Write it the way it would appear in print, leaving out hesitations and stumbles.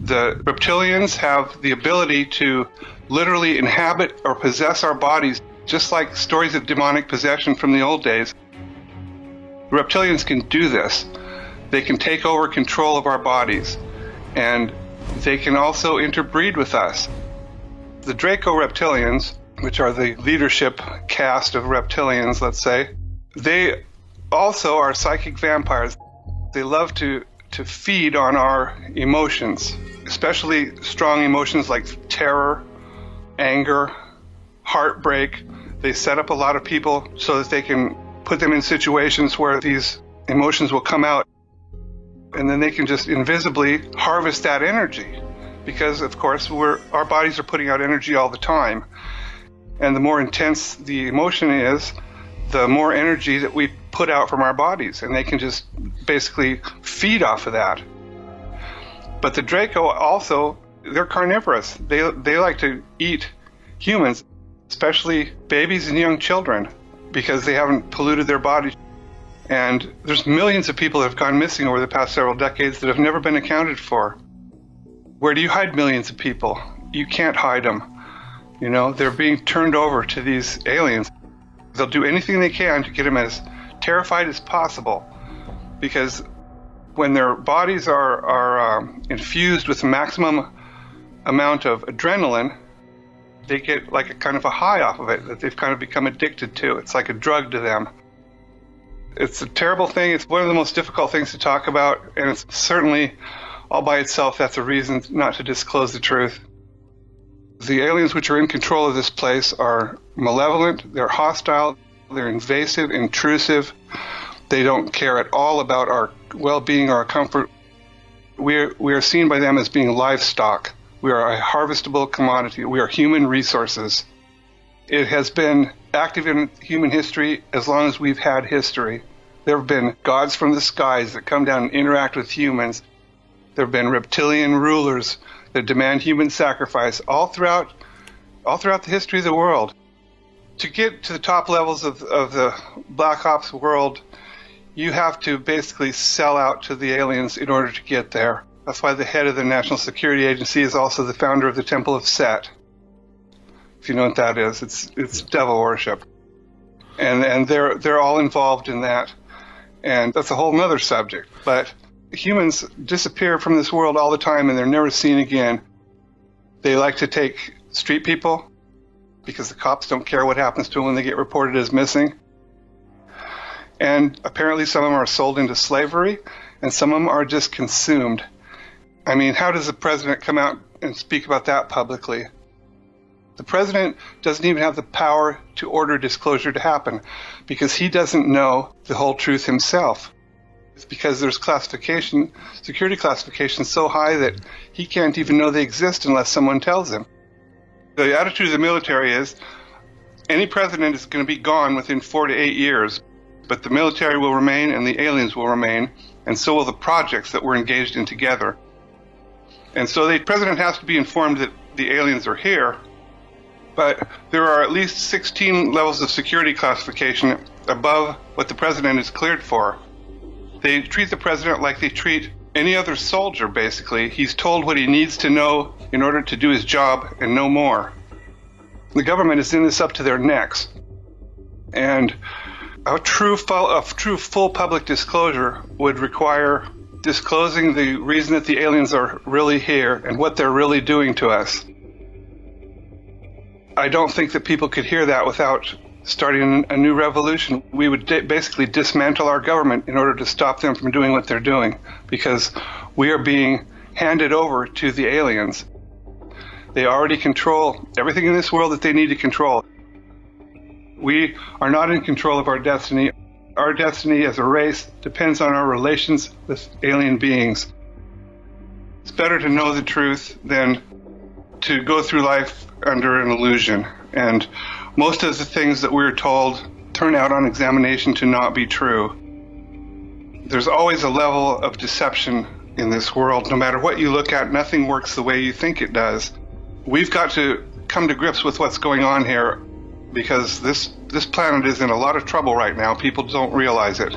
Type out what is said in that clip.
The reptilians have the ability to literally inhabit or possess our bodies, just like stories of demonic possession from the old days. Reptilians can do this. They can take over control of our bodies, and they can also interbreed with us. The Draco reptilians, which are the leadership caste of reptilians, let's say, they also are psychic vampires. They love to feed on our emotions, especially strong emotions like terror, anger, heartbreak. They set up a lot of people so that they can put them in situations where these emotions will come out, and then they can just invisibly harvest that energy, because of course our bodies are putting out energy all the time, and the more intense the emotion is, the more energy that we put out from our bodies, and they can just basically feed off of that. But the Draco also, they're carnivorous. They like to eat humans, especially babies and young children, because they haven't polluted their body. And there's millions of people that have gone missing over the past several decades that have never been accounted for. Where do you hide millions of people? You can't hide them. You know, they're being turned over to these aliens. They'll do anything they can to get them as terrified as possible, because when their bodies are infused with the maximum amount of adrenaline, they get like a kind of a high off of it that they've kind of become addicted to. It's like a drug to them. It's a terrible thing. It's one of the most difficult things to talk about, and it's certainly all by itself that's a reason not to disclose the truth. The aliens which are in control of this place are malevolent, they're hostile, they're invasive, intrusive. They don't care at all about our well-being or our comfort. We are seen by them as being livestock. We are a harvestable commodity. We are human resources. It has been active in human history as long as we've had history. There have been gods from the skies that come down and interact with humans. There have been reptilian rulers that demand human sacrifice all throughout the history of the world. To get to the top levels of the Black Ops world, you have to basically sell out to the aliens in order to get there. That's why the head of the National Security Agency is also the founder of the Temple of Set. If you know what that is, it's devil worship. And they're all involved in that. And that's a whole nother subject. But humans disappear from this world all the time, and they're never seen again. They like to take street people, because the cops don't care what happens to them when they get reported as missing. And apparently some of them are sold into slavery, and some of them are just consumed. I mean, how does the president come out and speak about that publicly? The president doesn't even have the power to order disclosure to happen, because he doesn't know the whole truth himself. It's because there's security classification so high that he can't even know they exist unless someone tells him. The attitude of the military is any president is going to be gone within 4 to 8 years, but the military will remain and the aliens will remain, and so will the projects that we're engaged in together. And so the president has to be informed that the aliens are here, but there are at least 16 levels of security classification above what the president is cleared for. They treat the president like they treat any other soldier, basically. He's told what he needs to know in order to do his job and no more. The government is in this up to their necks. And a true full public disclosure would require disclosing the reason that the aliens are really here and what they're really doing to us. I don't think that people could hear that without starting a new revolution. We would basically dismantle our government in order to stop them from doing what they're doing, because we are being handed over to the aliens. They already control everything in this world that they need to control. We are not in control of our destiny. Our destiny as a race depends on our relations with alien beings. It's better to know the truth than to go through life under an illusion. And most of the things that we're told turn out on examination to not be true. There's always a level of deception in this world. No matter what you look at, nothing works the way you think it does. We've got to come to grips with what's going on here, because this planet is in a lot of trouble right now. People don't realize it.